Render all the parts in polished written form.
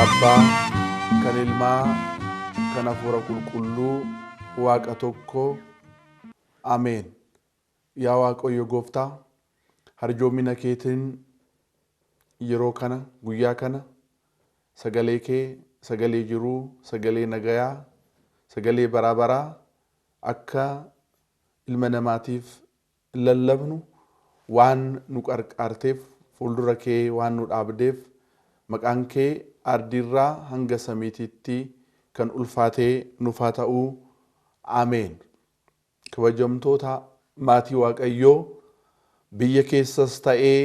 abbaa kan ilmaa kan hafuura qulqulluu waaqa tokko ameen. Yaa Waaqayyo Gooftaa, harjoomina keetiin yeroo kana guyyaa kana sagalee kee, sagalee jiruu, sagalee nagayaa, sagalee baraa akka ilma namaatiif lallabnu waan nu qarqaarteef, fuuldura kee waan nu dhaabdeef, maqaan kee ardiirraa hanga samiititti kan ulfaatee nuuf haa ta'uu. Ameen. Kabajamtoota maatii Waaqayyoo, biyya keessas ta'ee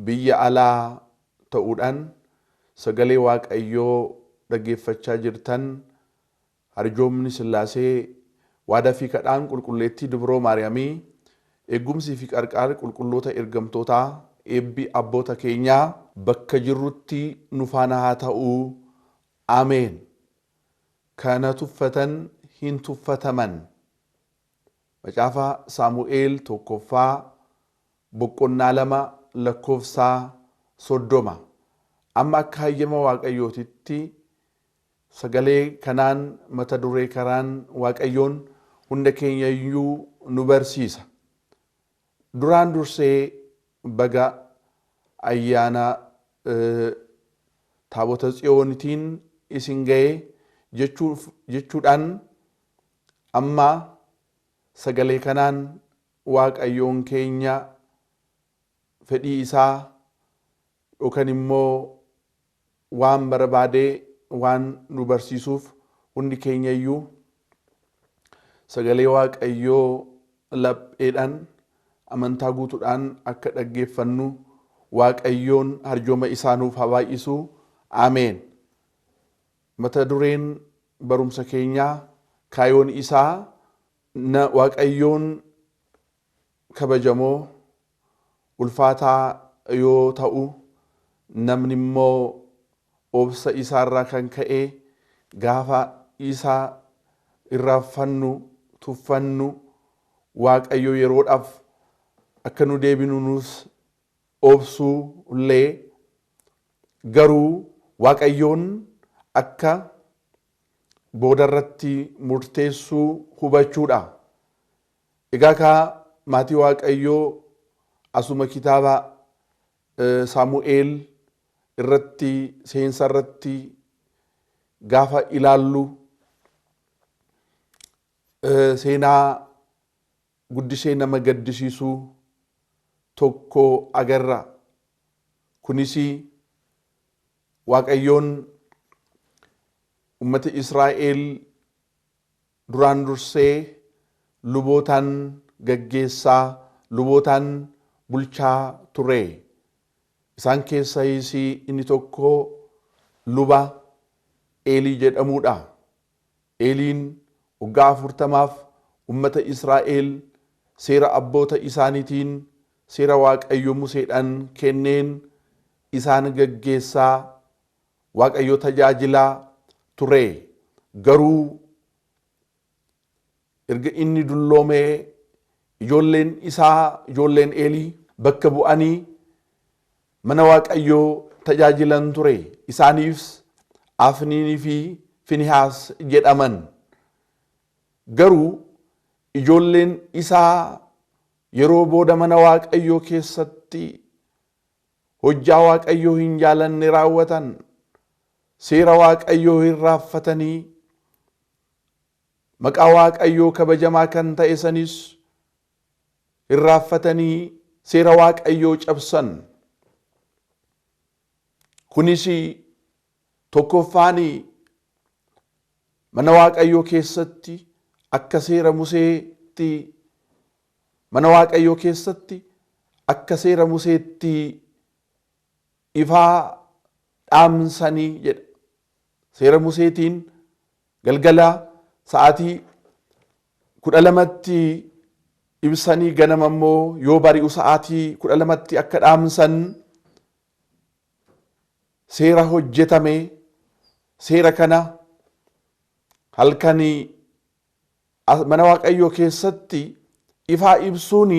biyya alaa ta'uudhaan sagalee Waaqayyoo dhaggeeffachaa jirtan, harjoomni Sillaasee waadaa fi kadhaan qulqulleettii Dubroo Maariyaamii, eegumsii fi qarqaarri qulqulloota ergamtootaa, eebbi abboota keenyaa bakka jirrutti nu faana haa ta'uu. Ameen. Kana tuffatan hin tuffataman. Macaafa Saamu'eel 1:2 amma akka hayyama Waaqayyootitti sagalee kanaan mata duree karaan Waaqayyoon hunda keenya iyyuu nu barsiisa. Duraan dursee baga ayyaana taabota tsiyoonitiin isin ga'ee jechuudhaan amma sagalee kanaan Waaqayyoon keenya fedhii isaa yookaan immoo waan barbaadee waan nu barsiisuuf hundi keenya iyyuu sagalee Waaqayyoo lapheedhaan amantaa guutuudhaan akka dhaggeeffannu Waaqayyoon harjooma isaa nuuf haa baay'isu. Ameen. Mata dureen barumsa keenyaa kaayoon isaa Waaqayyoon kabajamoo ulfaataa yoo ta'u, namni immoo obsa isaarraa kan ka'e gaafa isaa irraanfannu tuffannu Waaqayyo yeroodhaaf akka nu deebinu nus obsuu illee, garuu Waaqayyoon akka boodarratti murteessuu hubachuudha. Egaa kaa maatii Waaqayyoo asuma kitaaba Saamu'eel irratti, seensa irratti gaafa ilaallu seenaa guddisee nama gaddisiisuu tokko agarra. Kunis Waaqayyoon ummata Israa'el duraan dursee lubootaan gaggeessaa, lubootaan bulchaa ture. Isaan keessaayis inni tokko luba Eelii jedhamuudha. Eeliin waggaa 40 ummata Israa'el seera abboota isaaniitiin, seera Waaqayyo Museedhaan kenneen isaan gaggeessaa, Waaqayyo tajaajilaa ture. Garuu erga inni dulloomee ijoolleen isaa, ijoolleen Eelii bakka bu'anii mana Waaqayyoo tajaajilan ture. Isaaniif Afniinii fi Finihaas jedhaman. Garuu ijoolleen isaa yeroo booda mana Waaqayyoo keessatti hojjaa Waaqayyoo hin jaalanne raawwatan, seera Waaqayyoo irraanfatanii, maqaa Waaqayyoo kabajamaa kan ta'e sanis irraanfatanii seera Waaqayyoo cabsan. Kunis tokkoffaan mana Waaqayyoo keessatti akka seera Museetti, mana Waaqayyoo keessatti akka seera Museetti ifaa dhaamsanii jedha. Seera Museetiin galgala sa'aatii 12tti ibsanii ganama immoo yoo bari'u sa'aatii 12tti akka dhaamsan seera hojjetame. Seera kana halkanii mana Waaqayyoo keessatti ifaa ibsuun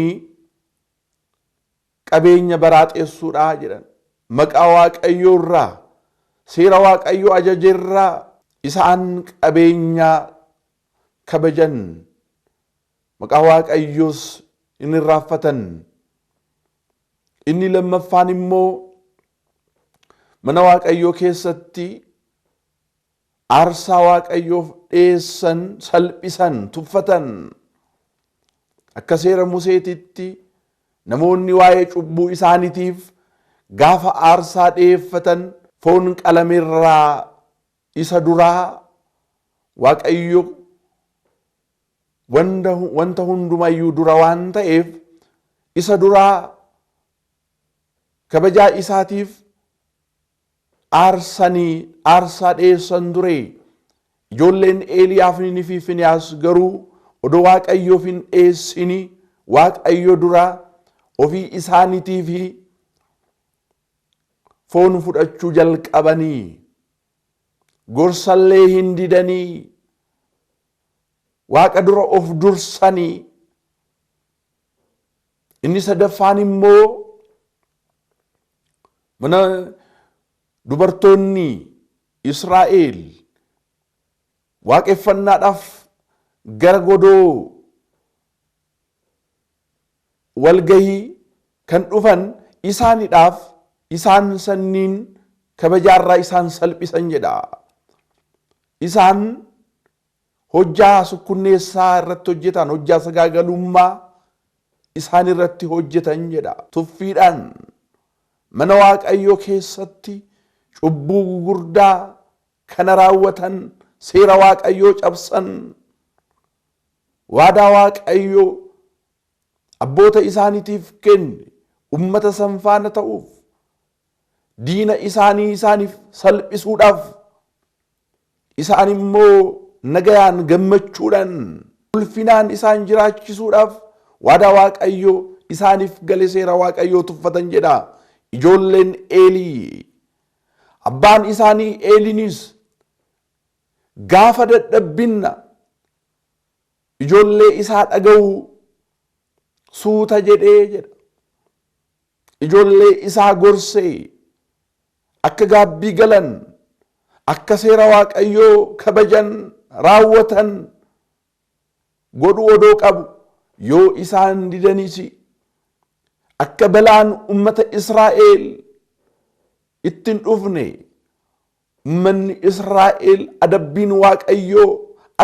qabeenya baraaxeessuudha jedhan. Maqaa Waaqayyoo irraa seera waaqayyo ajajeerra isaan qabeenya kabajan maqaa waaqayyoos inni irraanfatan. Inni lammaffaan immoo mana waaqayyoo keessatti aarsaa waaqayyoof dhiyeessan salphisan tuffatan. Akka seera Museetitti namoonni waa'ee cubbuu isaaniitiif gaafa aarsaa dhiyeeffatan foon qalameerraa isa duraa waaqayyo wanta hundumayyuu dura waan ta'eef isa duraa kabajaa isaatiif aarsaa dhiyeessan ture. Ijoolleen Eeliyaafii fi Finiyaas garuu odoo waaqayyoof hin dhiyeessini waaqayyo dura ofii isaaniitiif foon fudhachuu jalqabanii. Gorsallee hin didanii waaqa dura of dursanii. Inni sadaffaan immoo mana dubartoonni Israa'el waaqeffannaadhaaf gara godoo walgahii kan dhufan isaaniidhaaf isaan sanniin kabajaarraa isaan salphisan jedha. Isaan hojjaa sukkunneessaa irratti hojjetan, hojjaa sagaagalummaa isaan irratti hojjetan jedha. Tuffiidhaan mana waaqayyoo keessatti cubbuu gurguddaa kana raawwatan, seera waaqayyoo cabsan, waadaa waaqayyoo abboota isaaniitiif kenne ummata san faana ta'uuf diina isaaniif salphisuudhaaf isaan immoo nagayaan gammachuudhaan ulfinaan isaan jiraachisuudhaaf waadaa waaqayyoo isaaniif gale seera waaqayyoo tuffatan jedha. Ijoolleen Eelii abbaan isaanii Eeliinis gaafa dadhabbinna ijoollee isaa dhaga'u suuta jedhee jedha. Ijoollee isaa gorsee akka gaabbii galan, akka seera waaqayyoo kabajan raawwatan godhu odoo qabu yoo isaan didanis akka balaan ummata Israa'el ittiin dhufne ummanni Israa'el adabbiin waaqayyoo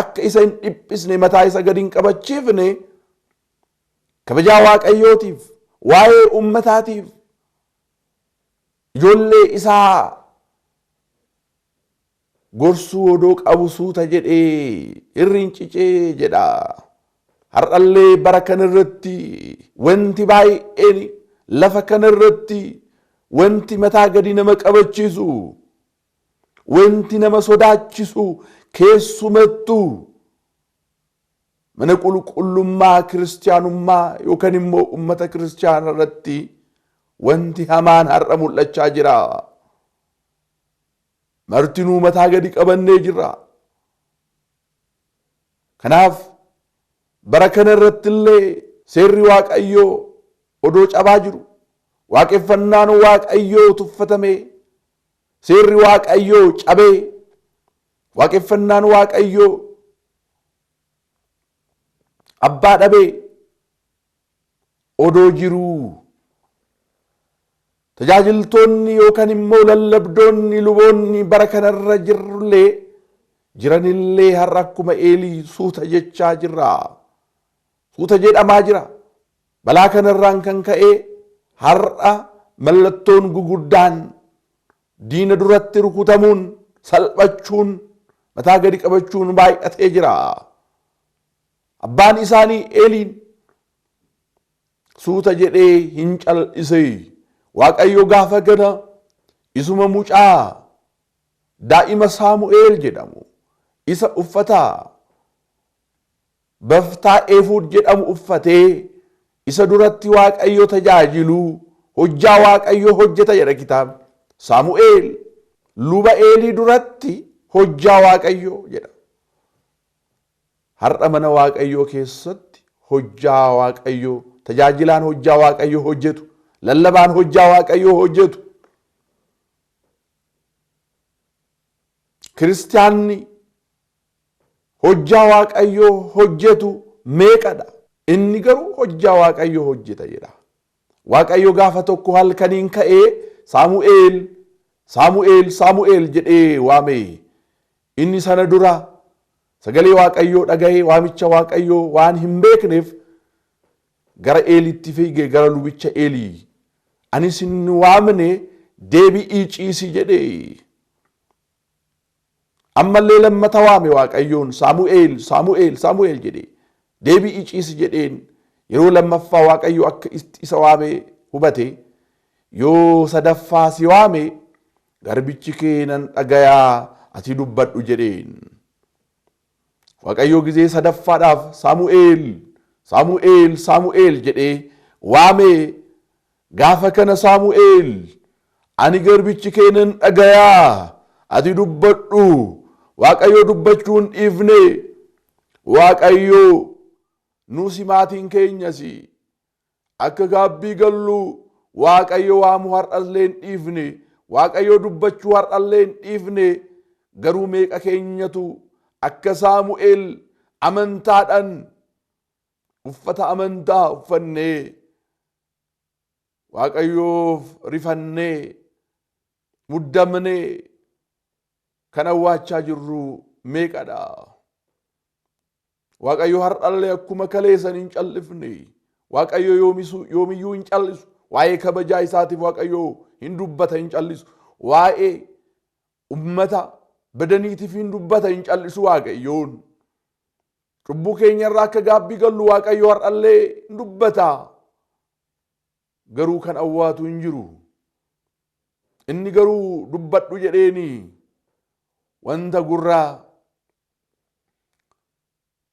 akka isa hin dhiphisne mataa isa gadi hin qabachiifne kabajaa waaqayyootiif waa'ee ummataatiif ijoollee isaa gorsuu odoo qabu suuta jedhee irrincicee jedha. Har'allee bara kanarratti wanti baay'een lafa kanarratti wanti mataa gadi nama qabachiisu, wanti nama sodaachisu keessumattu mana qulqullummaa kiristaanummaa yookaan immoo ummata kiristaanaa irratti wanti hamaan har'a mul'achaa jira. Martinuu mataa gadi qabannee jirra. Kanaaf bara kana irratti illee seerri waaqayyoo odoo cabaa jiru, waaqeffannaan waaqayyoo tuffatame, seerri waaqayyoo cabee, waaqeffannaan waaqayyoo abbaa dhabee odoo jiruu tajaajiltoonni yookaan immoo lallabdoonni luboonni bara kanarra jiranillee har'a akkuma Eelii suuta jechaa jirra. Suuta jedhamaa jira. Balaa kanarraan kan ka'e har'a mallattoon guguddaan diina duratti rukutamuun, salphachuun, mataa gadi qabachuun baay'atee jira. Abbaan isaanii Eeliin suuta jedhee hin cal'ise. Waaqayyo gaafa gana isuma mucaa daa'ima Saamu'eel jedhamu isa uffata baftaa eefuud jedhamu uffatee isa duratti waaqayyo tajaajilu hojjaa waaqayyo hojjeta jedha kitaabni. Saamu'eel luba Eelii duratti hojjaa waaqayyo jedha. Har'a mana waaqayyoo keessatti hojjaa waaqayyo, tajaajilaan hojjaa waaqayyo hojjetu, lallabaan hojjaa waaqayyo hojjetu kiristaanni hojjaa waaqayyoo hojjetu meeqadha? Inni garuu hojjaa waaqayyoo hojjeta jedha. Waaqayyo gaafa tokko halkaniin ka'ee Saamu'eel Saamu'eel Saamu'eel jedhee waame. Inni sana dura sagalee waaqayyoo dhagahee waamicha waaqayyoo waan hin beekneef gara Eelitti fiigee gara lubicha Eelii, ani sin waamne deebi'ii ciisi jedhee. Ammallee lammata waame waaqayyoon Saamu'eel Saamu'eel Saamu'eel jedhee deebi'ii ciisi jedheen. Yeroo lammaffaa waaqayyo akka isa waame hubate, yoo sadaffaa si waame garbichi kee nan dhagayaa ati dubbadhu jedheen. Waaqayyo gizee sadaffaadhaaf Saamu'eel Saamu'eel Saamu'eel jedhee waame. Gaafa kana Saamu'eel, ani garbichi kee nan dhagayaa ati dubbadhu. Waaqayyo dubbachuu hin dhiifne. Waaqayyo nusi maatiin keenyas akka gaabbii gallu waaqayyo waamu har'allee hin dhiifne. Waaqayyo dubbachuu har'allee hin dhiifne. Garuu meeqa keenyatu akka Saamu'eel amantaadhaan uffata amantaa uffannee waaqayyoof rifannee muddamnee kan awwaachaa jirru meeqadha? Waaqayyo har'allee akkuma kaleessan hin callifne. Waaqayyo yoomiyyuu hin callisu. Waa'ee kabajaa isaatiif waaqayyo hin dubbata, hin callisu. Waa'ee ummata badaniitiif hin dubbata, hin callisu waaqayyoon. Cubbuu keenyarraa akka gaabbii gallu waaqayyo har'allee hin dubbata. Garuu kan awwaatu hin jiru. Inni garuu dubbadhu jedheeni wanta gurraa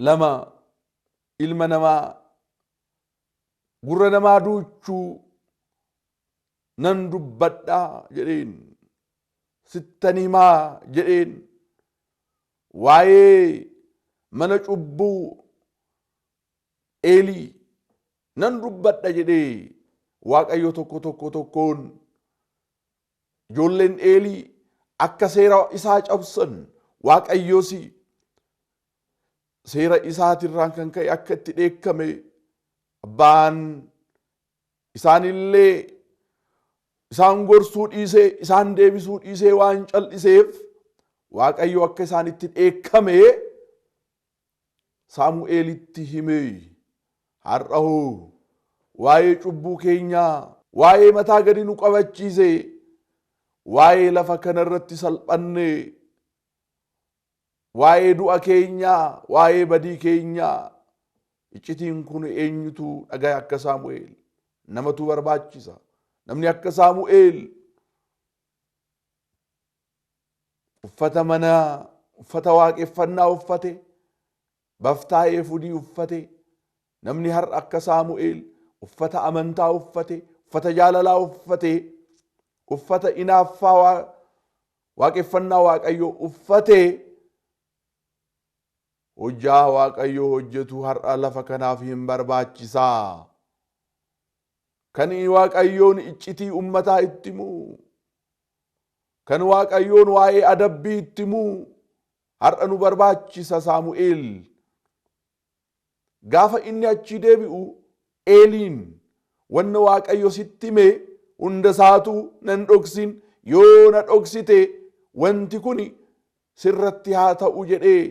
lama ilma namaa gurra namaa duuchuu nan dubbadhaa jedheen, sittan himaa jedheen. Waa'ee mana cubbuu Eelii nan dubbadha jedhee waaqayyo tokkoon ijoolleen Eelii akka seera isaa cabsan waaqayyoos seera isaatirraan kan ka'e akka itti dheekkame, abbaan isaanillee isaan gorsuu dhiisee isaan deebisuu dhiisee waan cal'iseef waaqayyo akka isaan itti dheekkame Saamu'eelitti hime. Har'ahoo waa'ee cubbuu keenyaa, waa'ee mataa gadi nu qabachiise, waa'ee lafa kanarratti salphanne, waa'ee du'a keenyaa, waa'ee badii keenyaa, iccitiin kun eenyutu dhagaye akka Saamu'eel? Namatu barbaachisa. Namni akka Saamu'eel uffata manaa, uffata waaqeffannaa uffate, baftaa eefudii uffate. Namni har'a akka Saamu'eel uffata amantaa uffate, uffata jaalalaa uffate, uffata inaaffaa waaqeffannaa waaqayyoo uffate, hojjaa waaqayyoo hojjetu har'a lafa kanaaf hin barbaachisaa. Kan waaqayyoon iccitii ummataa itti himu, kan waaqayyoon waa'ee adabbii itti himu har'a nu barbaachisa. Saamu'eel gaafa inni achi deebi'u Eeliin wanna waaqayyo sitti hime hunda isaatu nan dhoksin, yoo na dhoksite wanti kun sirratti haa ta'u jedhee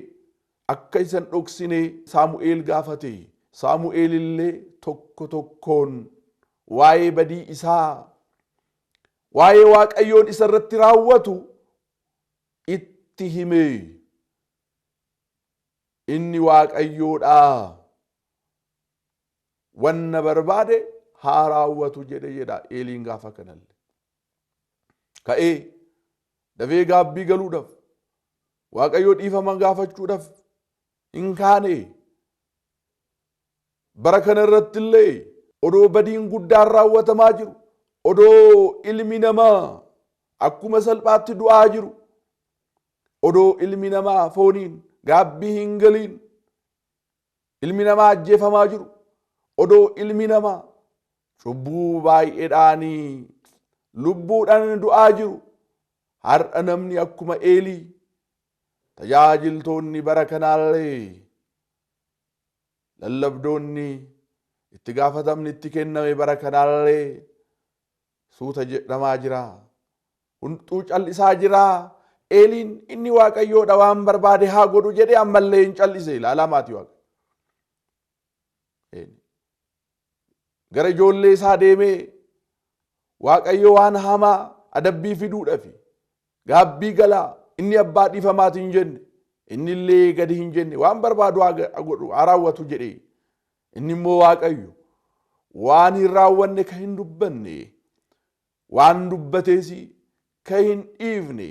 akka isan dhoksine Saamu'eel gaafate. Saamu'eel illee tokkoon waa'ee badii isaa, waa'ee waaqayyoon isa irratti raawwatu itti hime. Inni waaqayyoodha, wanna barbaade haa raawwatu jedha Eeliin gaafa kanallee. Ka'ee dafee gaabbii galuudhaaf, waaqayyoo dhiifama gaafachuudhaaf hin kaane. Bara kana irratti illee odoo badiin guddaan raawwatamaa jiru, odoo ilmi namaa akkuma salphaatti du'aa jiru, odoo ilmi namaa fooniin gaabbii hin galiin ilmi namaa ajjeefamaa jiru, odoo ilmi namaa cubbuu baay'eedhaanii lubbuudhaan du'aa jiru, har'a namni akkuma Eelii tajaajiltoonni bara kanaallee lallabdoonni itti gaafatamni itti kenname bara kanaallee suuta jedhamaa jira. Hunduu cal'isaa jira. Eeliin inni waaqayyoodha waan barbaade haa godhu jedhee ammallee hin cal'ise. Ilaalaa maatii waaqa. Gara ijoollee isaa deemee waaqayyo waan hamaa adabbii fiduudhaaf gaabbii galaa inni abbaa dhiifamaati hin jenne inni illee gadi hin jenne waan barbaadu haa godhu haa raawwatu jedhee inni immoo waaqayyo waan hin raawwanne ka hin dubbanne waan dubbatees ka hin dhiifne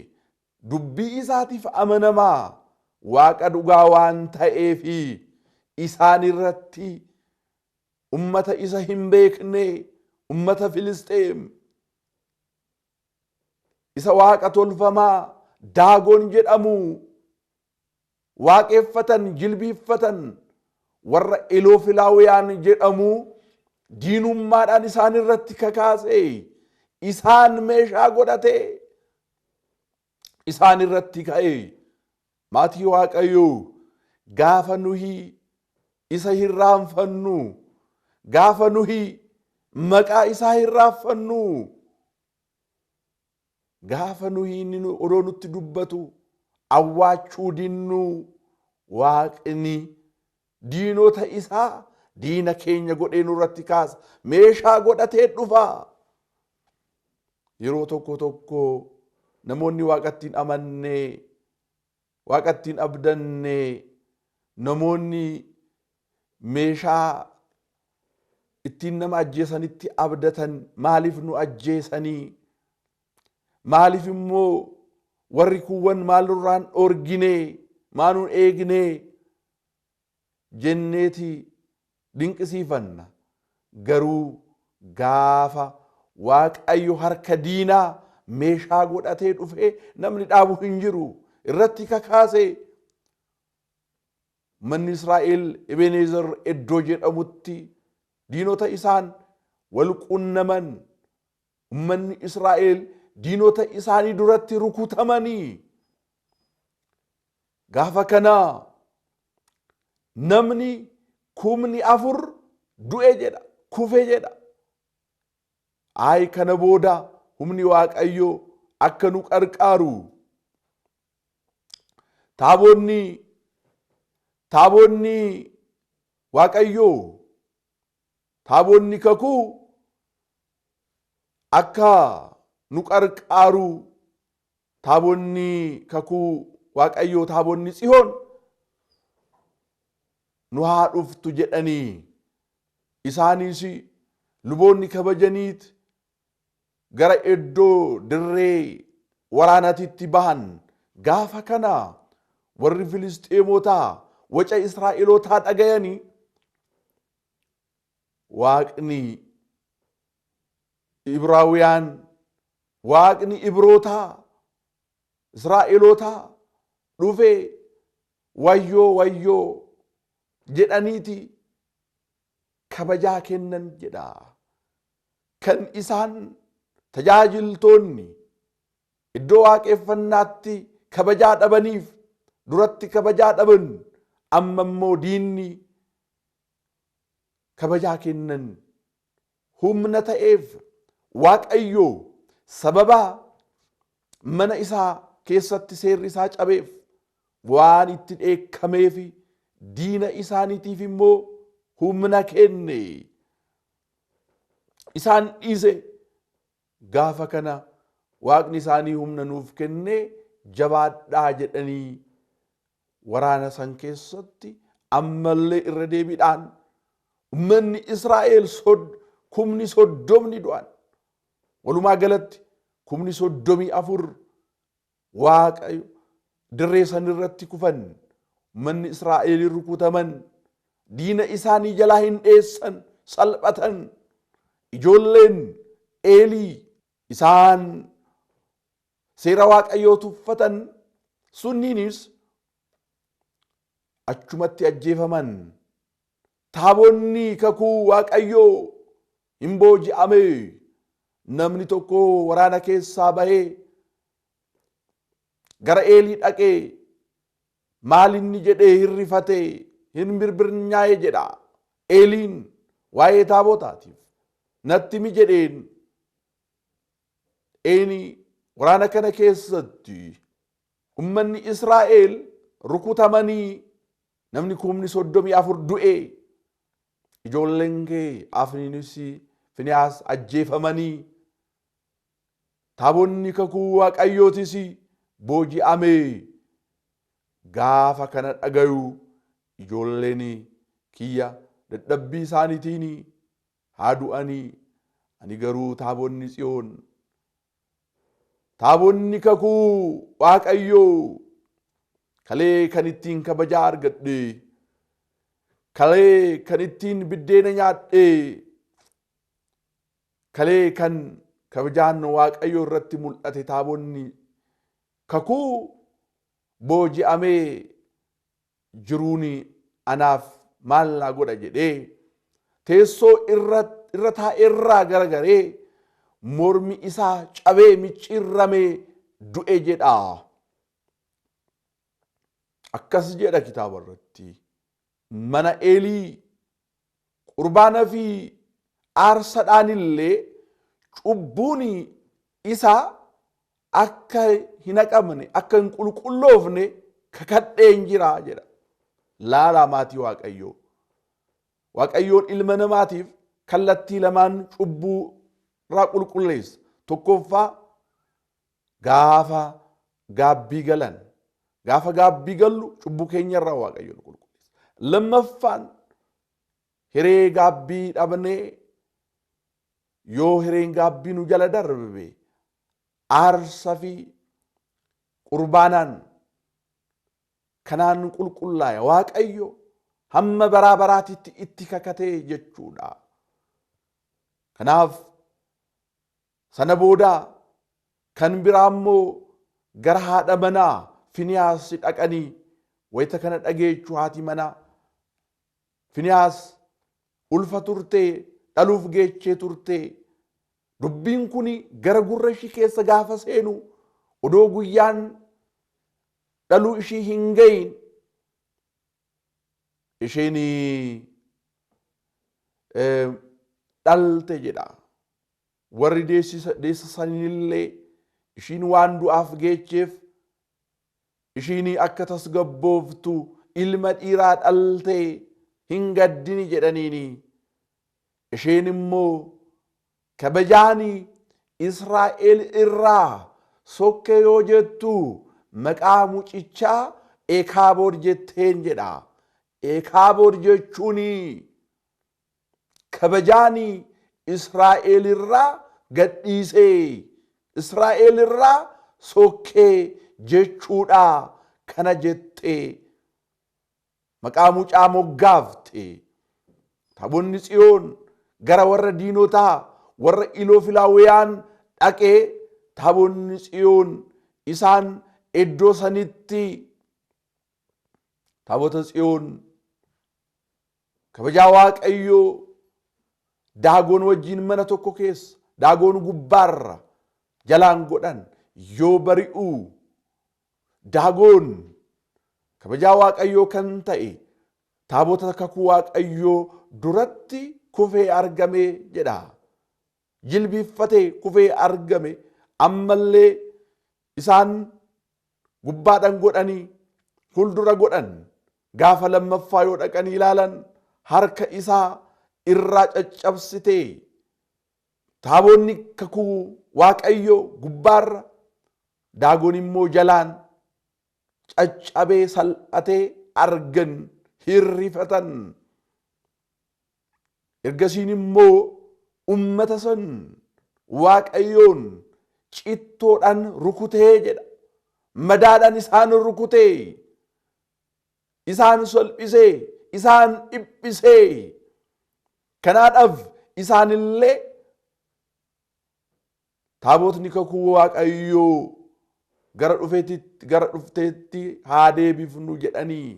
dubbii isaatiif amanamaa waaqa dhugaa waan ta'eefi isaan irratti ummata isa hin beekne ummata Filisxeem isa waaqa tolfamaa Daagon jedhamu waaqeffatan jilbiiffatan warra Elofilaawiyaan jedhamu diinummaadhaan isaan irratti kakaase isaan meeshaa godhate isaan irratti ka'e. Maatii waaqayyoo gaafa nuyi isa hirraanfannu gaafa nuyi maqaa isaa hirraanfannu gaafa nuyi inni odoo nutti dubbatu awwaachuu dinnu waaqni diinota isaa diina keenya godhee nurratti kaasa meeshaa godhatee dhufa. Yeroo tokko tokko namoonni waaqattiin amanne waaqattiin abdanne namoonni meeshaa ittiin nama ajjeesanitti abdatan maaliif nu ajjeesanii maaliif immoo warri kuwwan maalurraan orgine maanuun eegne jenneeti dinqisiifanna. Garuu gaafa waaqayyo harka diinaa meeshaa godhatee dhufee namni dhaabu hin jiru irratti kakaase. Manni Israa'el Ebenezer iddoo jedhamutti diinota isaan wal qunnaman ummanni Israa'el diinota isaanii duratti rukutamanii gaafa kana namni 4,000 du'e jedha kufe jedha. Ay kana booda humni waaqayyo akka nu qarqaaru taabonni waaqayyo taabonni kakuu akka nu qarqaaru taabonni kakuu waaqayyo taabonni Tsiyoon nu haa dhuftu jedhanii isaanis luboonni kabajaniit gara iddoo dirree waraanatitti bahan. Gaafa kana warri Filisxeemotaa waca Israa'elootaa dhagayanii waaqni Ibraawiyaan waaqni Ibrootaa Israa'elootaa dhufee wayyoo wayyoo jedhaniiti kabajaa kennan jedha. Kan isaan tajaajiltoonni iddoo waaqeffannaatti kabajaa dhabaniif duratti kabajaa dhaban amma immoo diinni kabajaa kennan humna ta'eef waaqayyo sababa mana isaa keessatti seerri isaa cabeef waan itti dheekkameef diina isaaniitiif immoo humna kenne isaan dhiise. Gaafa kana waaqni isaanii humna nuuf kenne jabaadhaa jedhanii waraana san keessatti ammallee irra deebiidhaan ummanni Israa'el 30 du'an. Walumaa galatti 34 waaqayyo dirree san irratti kufan. Ummanni Israa'el rukutaman diina isaanii jalaa hin dheessan salphatan. Ijoolleen Eelii isaan seera waaqayyoo tuffatan sunniinis achumatti ajjeefaman. Taabonni kakuu waaqayyoo hin booji'ame. Namni tokko waraana keessaa bahee gara Eelii dhaqee maal inni jedhee hirrifatee hin birbirnyaa'e jedha. Eeliin waa'ee taabootaatiif natti mi jedheen eeni waraana kana keessatti ummanni Israa'el rukutamanii namni 34,000 du'e. Ijoolleen kee Afniinis Finiyaas ajjeefamanii taabonni kakuu Waaqayyootis booji'amee. Gaafa kana dhagayu ijoolleen kiyya dadhabbii isaaniitiin haa du'anii. Ani garuu taabonni Tsiyoon taabonni kakuu Waaqayyoo kalee kan ittiin kabajaa argadhe, kalee kan ittiin biddeena nyaadhe, kalee kan kabajaan Waaqayyoo irratti mul'ate taabonni kakuu booji'amee jiruun anaaf maal naa godha jedhee teessoo irra taa'erraa garagaree mormi isaa cabee micciirramee du'e jedha. Akkas jedha kitaaba irratti. Mana Eelii qurbaana fi aarsaadhaan illee cubbuun isaa akka hin haqamne akka hin qulqulloofne kakadheen jira jedha. Laalaa maatii Waaqayyoo. Waaqayyoon ilma namaatiif kallattii lamaan cubbuu irraa qulqulleessa. Tokkoffaa gaafa gaabbii galan. Gaafa gaabbii gallu cubbuu keenya irraa Waaqayyoon qulqulleessa. Lammaffaan hiree gaabbii dhabnee yoo hireen gaabbii nu jala darbe aarsaa fi qurbaanaan kanaan qulqullaa'e Waaqayyo hamma baraa baraatitti itti kakatee jechuudha. Kanaaf sana booda kan biraa immoo gara haadha manaa Finiyaas dhaqanii wayita kana dhageechuu haati manaa Finiyaas ulfa turtee dhaluuf geechee turtee dubbiin kun gara gurra ishii keessa gaafa seenu odoo guyyaan dhaluu ishii hin gahin isheen dhalte jedha. Warri deessisanillee ishiin waan du'aaf geecheef ishiin akka tasgabbooftu ilma dhiiraa dhaltee hin gaddini jedhaniini. Isheen immoo kabajaani Israa'el irraa sokke yoo jettu maqaa mucichaa Ekaabood jetteen jedha. Ekaabood jechuun kabajaani Israa'el irraa gadhiisee Israa'el irraa sokkee jechuudha kana jettee maqaa mucaa moggaafte. Taabonni Tsiyoon gara warra diinotaa warra Iloofilaawiyaan dhaqee taabonni Tsiyoon isaan iddoo sanitti taabota Tsiyoon kabajaa Waaqayyoo daagoon wajjin mana tokko keessa daagoon gubbaarra jalaan godhan yoo bari'u daagoon kabajaa Waaqayyoo kan ta'e taabota kakuu Waaqayyoo duratti kufee argame jedha. Jilbiiffatee kufee argame ammallee isaan gubbaadhaan godhanii fuuldura godhan gaafa lammaffaa yoo dhaqanii ilaalan harka isaa irraa caccabsitee taabonni kakuu Waaqayyoo gubbaarra daagoon immoo jalaan caccabee salphatee argan hirrifatan. Ergasiin immoo ummata san Waaqayyoon cittoodhaan rukutee jedha. Madaadhaan isaan rukutee isaan salphisee isaan dhiphisee kanaadhaaf isaanillee taabotni kakuu Waaqayyoo gara dhufteetti haa deebifnu jedhanii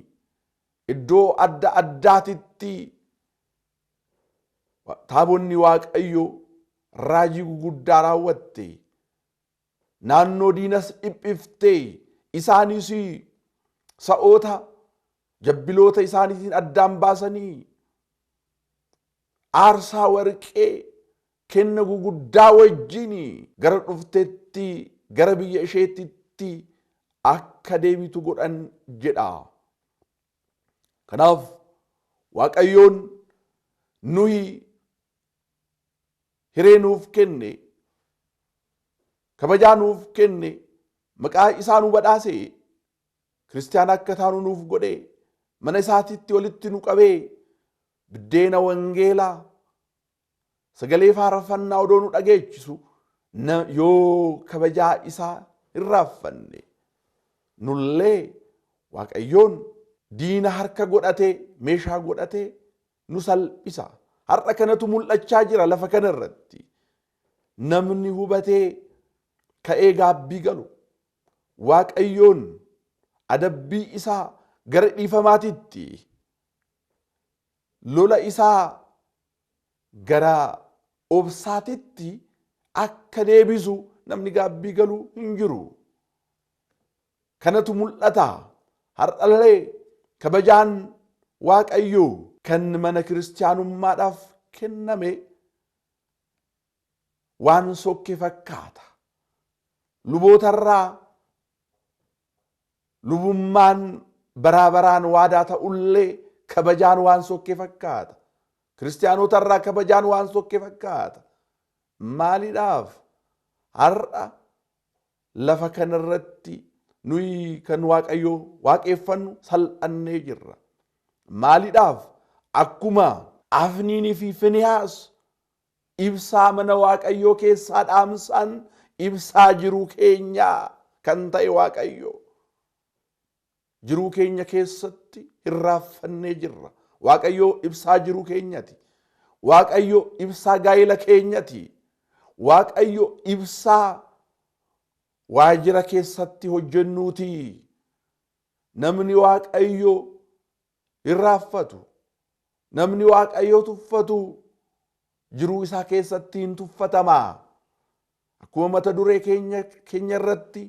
iddoo adda addaatitti taabonni Waaqayyoo raajii guguddaa raawwatte naannoo diinas dhiphiftee isaanis sa'oota jabbiloota isaaniitiin addaan baasanii aarsaa warqee kenna guguddaa wajjin gara dhufteetti gara biyya isheetitti akka deebitu godhan jedha. Kanaaf Waaqayyoon nuyi hiree nuuf kenne, kabajaa nuuf kenne, maqaa isaa nu badhaase, kiristaana akka taanu nuuf godhe, mana isaatitti walitti nu qabee, biddeena wangeelaa sagalee faarfannaa odoo nu dhageechisu yoo kabajaa isaa hin raaffanne nullee Waaqayyoon diina harka godhatee meeshaa godhatee nu salphisa. Har'a kanatu mul'achaa jira lafa kana irratti. Namni hubatee ka'ee gaabbii galu Waaqayyoon adabbii isaa gara dhiifamaatitti, lola isaa gara obsaatitti akka deebisu namni gaabbii galu hin jiru. Kanatu mul'ata. Har'allee kabajaan Waaqayyoo kan mana kiristaanummaadhaaf kenname waan sokke fakkaata. Lubootarraa lubummaan baraa baraan waadaa ta'ullee kabajaan waan sokke fakkaata. Kiristaanotarraa kabajaan waan sokke fakkaata. Maaliidhaaf har'a lafa kanarratti nuyi kan Waaqayyoo waaqeffannu salphannee jirra. Maaliidhaaf akkuma Afniinii fi Finihaas ibsaa mana Waaqayyoo keessaa dhaamsaan ibsaa jiruu keenyaa kan ta'e Waaqayyoo jiruu keenya keessatti hirraaffannee jirra. Waaqayyoo ibsaa jiruu keenyati. Waaqayyoo ibsaa gaa'ila keenyati. Waaqayyoo ibsaa waajjira keessatti hojjennuuti. Namni Waaqayyoo hirraaffatu, namni Waaqayyoo tuffatu jiruu isaa keessatti hin tuffatama. Akkuma mata duree keenya irratti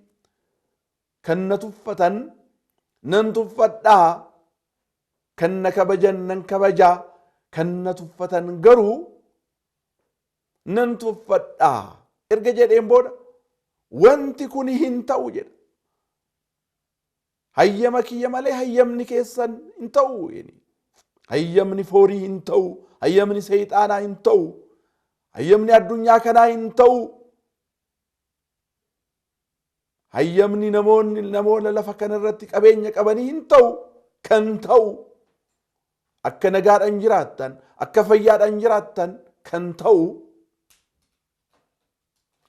kan na tuffatan nan tuffadhaa, kan na kabajan nan kabajaa, kan na tuffatan garuu nan tuffadhaa erga jedheen booda wanti kun hin ta'u jedha. Hayyama kiyya malee hayyamni keessan hin ta'u. Hayyamni foorii hin ta'u. Hayyamni seexaanaa hin ta'u. Hayyamni addunyaa kanaa hin ta'u. Hayyamni namoota lafa kanarratti qabeenya qabanii hin ta'u. Kan ta'u akka nagaadhaan jiraattan, akka fayyaadhaan jiraattan kan ta'u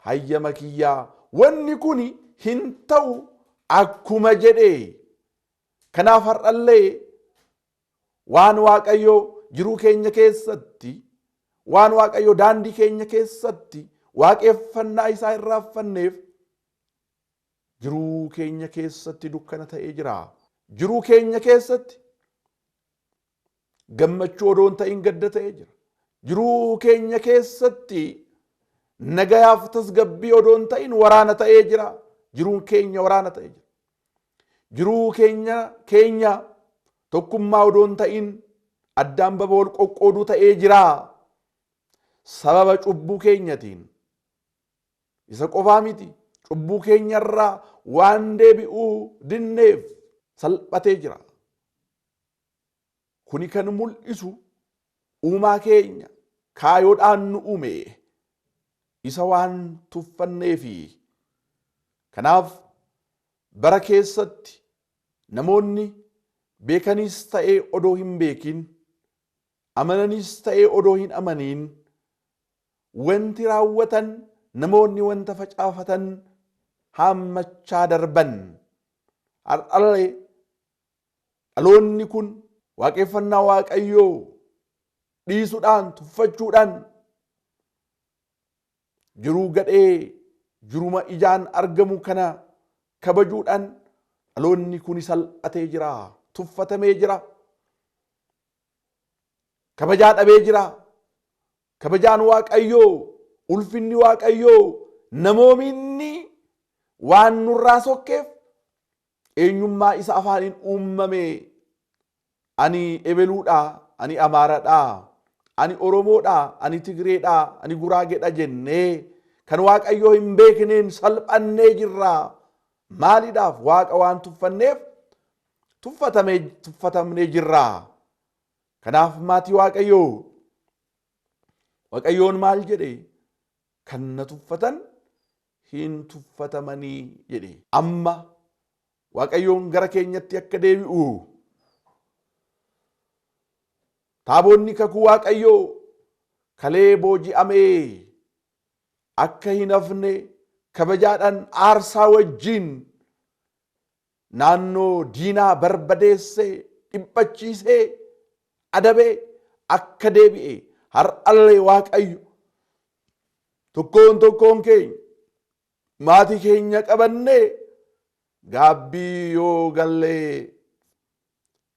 hayyama kiyyaa wanni kun hin ta'u akkuma jedhee. Kanaaf har'allee waan Waaqayyoo jiruu keenya keessatti, waan Waaqayyoo daandii keenya keessatti waaqeffannaa isaa irraanfanneef jiruu keenya keessatti dukkana ta'ee jira. Jiruu keenya keessatti gammachuu odoo hin ta'in gadda ta'ee jira. Jiruu keenya keessatti nagayaaf tasgabbii odoo hin ta'in waraana ta'ee jira. Jiruun keenya waraana ta'ee jira. Jiruu keenya tokkummaa odoo hin ta'in addaan baba wal qoqqooduu ta'ee jira. Sababa cubbuu keenyatiin. Isa qofaa miti. Cubbuu keenyarraa waan deebi'uu dinneef salphatee jira. Kuni kan mul'isu uumaa keenya kaayoodhaan nu uume isa waan tuffanneefi. Kanaaf bara keessatti namoonni beekaniis ta'ee odoo hin beekin, amananiis ta'ee odoo hin amaniin wanti raawwatan, namoonni wanta facaafatan hammachaa darban. Har'allee dhaloonni kun waaqeffannaa Waaqayyoo dhiisuudhaan, tuffachuudhaan jiruu gadhee, jiruma ijaan argamu kana kabajuudhaan dhaloonni kun salphatee jira, tuffatamee jira, kabajaa dhabee jira. Kabajaan Waaqayyoo, ulfinni Waaqayyoo, namoominni waan nurraa sokkeef eenyummaa isa afaaniin uumame ani ebeluudha, ani amaaraadha, ani oromoodha, ani tigreedha, ani guraageedha jennee kan waaqayyoo hin beekneen salphannee jirra. Maaliidhaaf? Waaqa waan tuffanneef tuffatamnee jirra. Kanaaf maatii waaqayyoo, waaqayyoon maal jedhe? Kan na tuffatan hin tuffatamanii jedhe. Amma waaqayyoon gara keenyatti akka deebi'u, taabonni kakuu waaqayyoo kalee booji'amee akka hin hafne kabajaadhaan aarsaa wajjin naannoo diinaa barbadeessee dhiphachiisee adabee akka deebi'e har'allee waaqayyo tokkoon keenya maatii keenya qabannee gaabbii yoo gallee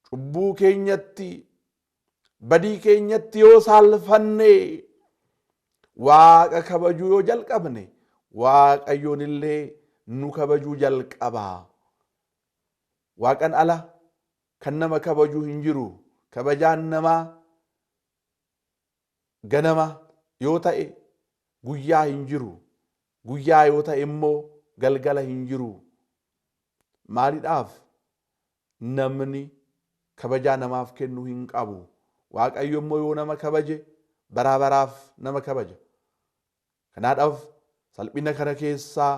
cubbuu keenyatti badii keenyatti yoo saalfannee waaqa kabajuu yoo jalqabne waaqayyoon illee nu kabajuu jalqabaa. Waaqan ala kan nama kabajuu hin jiru. Kabajaan namaa ganama yoo ta'e guyyaa hin jiru. Guyyaa yoo ta'e immoo galgala hin jiru. Maaliidhaaf? Namni kabajaa namaaf kennu hin qabu. Waaqayyo immoo yoo nama kabaje baraa baraaf nama kabaja. Kanaadhaaf salphina kana keessaa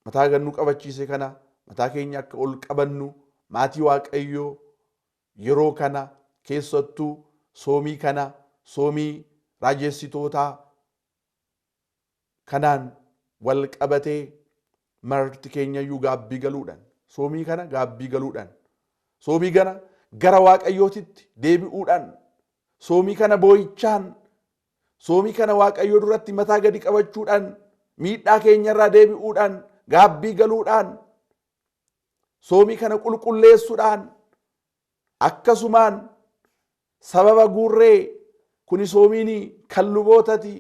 mataa gannu qabachiise kana mataa keenya akka ol qabannu maatii waaqayyoo yeroo kana keessattuu soomii kana soomii raajeessitootaa kanaan wal qabatee marti keenyayyuu gaabbii galuudhaan soomii kana gaabbii galuudhaan soomii kana gara waaqayyootitti deebi'uudhaan soomii kana boo'ichaan soomii kana waaqayyoo duratti mataa gadi qabachuudhaan miidhaa keenyarraa deebi'uudhaan gaabbii galuudhaan soomii kana qulqulleessuudhaan akkasumaan sababa guurree kuni soomiin kan lubootati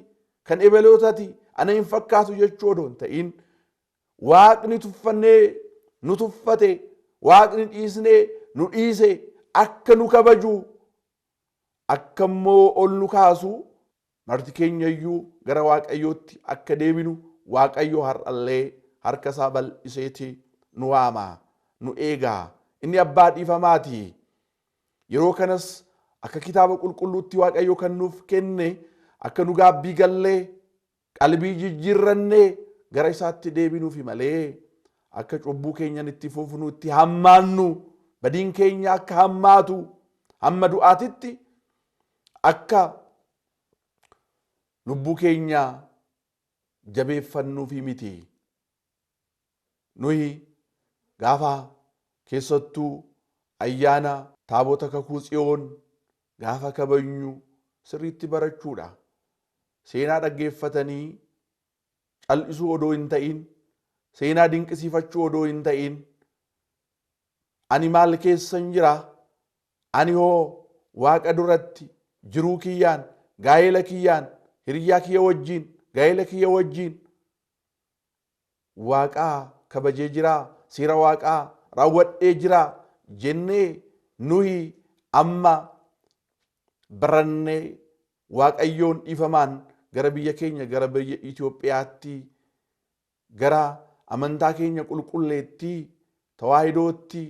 kan ebelootati ana hin fakkaatu jechuu odoo hin ta'in waaqni tuffannee nu tuffate waaqni dhiisnee nu dhiise akka nu kabaju akka immoo ol nu kaasu marti keenyayyuu gara waaqayyootti akka deebinu waaqayyo har'allee harka isaa bal'iseeti nu waama, nu eegaa. Inni abbaa dhiifamaati. Yeroo kanas akka kitaaba qulqulluutti waaqayyo kan nuuf kenne akka nu gaabbii gallee qalbii jijjiirrannee gara isaatti deebinuufi malee akka cubbuu keenyan itti fufnu itti hammaannu badiin keenya akka hammaatu hamma du'aatitti akka lubbuu keenya jabeeffannuufi miti. Nuyi gaafa keessattuu ayyaana taabota kakuu tsiyoon gaafa kabajnu sirriitti barachuudha. Seenaa dhaggeeffatanii cal'isuu odoo hin ta'in, seenaa dinqisiifachuu odoo hin ta'in, ani maal keessan jira, ani hoo waaqa duratti jiruu kiyyaan, gaa'ela kiyyaan, hiriyaa kiyya wajjiin, gaa'ela kiyya wajjiin waaqaa kabajee jira, seera waaqaa raawwadhee jira jennee nuyi amma barannee waaqayyoon dhiifamaan gara biyya keenya gara biyya Itoophiyaatti gara amantaa keenya qulqulleetti tawaahidootti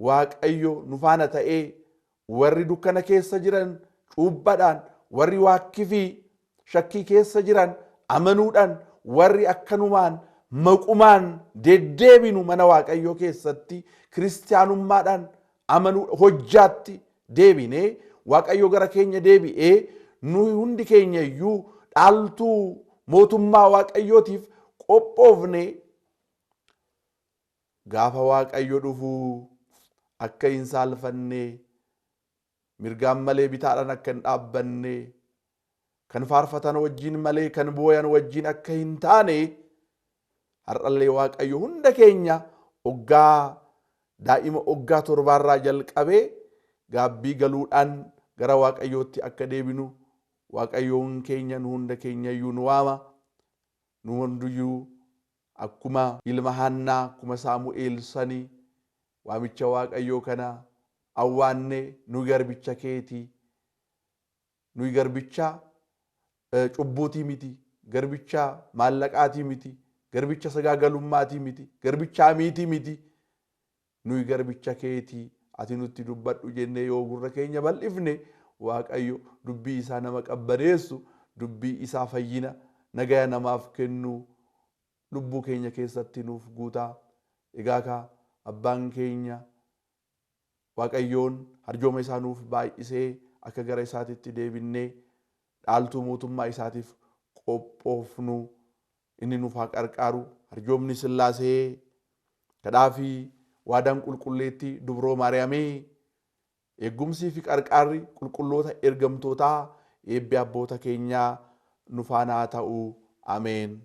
waaqayyo nu faana ta'ee warri dukkana keessa jiran cuubbadhaan, warri waakkii fi shakkii keessa jiran amanuudhaan, warri akkanumaan maqumaan deddeebinu mana waaqayyoo keessatti kiristaanummaadhaan amanuu hojjaatti deebinee waaqayyo gara keenya deebi'ee nu hundi keenya iyyuu dhaaltuu mootummaa waaqayyootiif qophoofne gaafa waaqayyo dhufu akka hin saalfanne mirgaan malee bitaadhaan akka hin dhaabbanne kan faarfatan wajjin malee kan booyan wajjin akka hin taane har'allee waaqayyo hunda keenya oggaa daa'ima oggaa torbaarraa jalqabee gaabbii galuudhaan gara waaqayyootti akka deebinu waaqayyoon keenya nu hunda keenya iyyuu nu waama. Nu hunduyyuu akkuma ilma Hannaa akkuma Saamu'eel sanii waamicha Waaqayyoo kana awwaanne nu garbicha keetii nu garbicha cubbuutii miti garbicha maallaqaatii miti garbicha sagaagalummaati miti garbicha amiitii miti nu garbicha keetii ati nutti dubbadhu jennee yoo gurra keenya bal'ifne Waaqayyo dubbii isaa nama qabbaneessu dubbii isaa fayyina nagaya namaaf kennu lubbuu keenya keessatti nuuf guutaa egaa abbaan keenya Waaqayyoon harjooma isaa nuuf baay'isee akka gara isaatitti deebinnee dhaaltuu mootummaa isaatiif qophoofnu inni nuuf haa qarqaaru harjoomni Sillaasee kadhaafii waadaan qulqulleetti dubroo Maariyaamii eegumsii fi qarqaarri qulqulloota ergamtootaa eebbi abboota keenyaa nu faana haa ta'u ameen.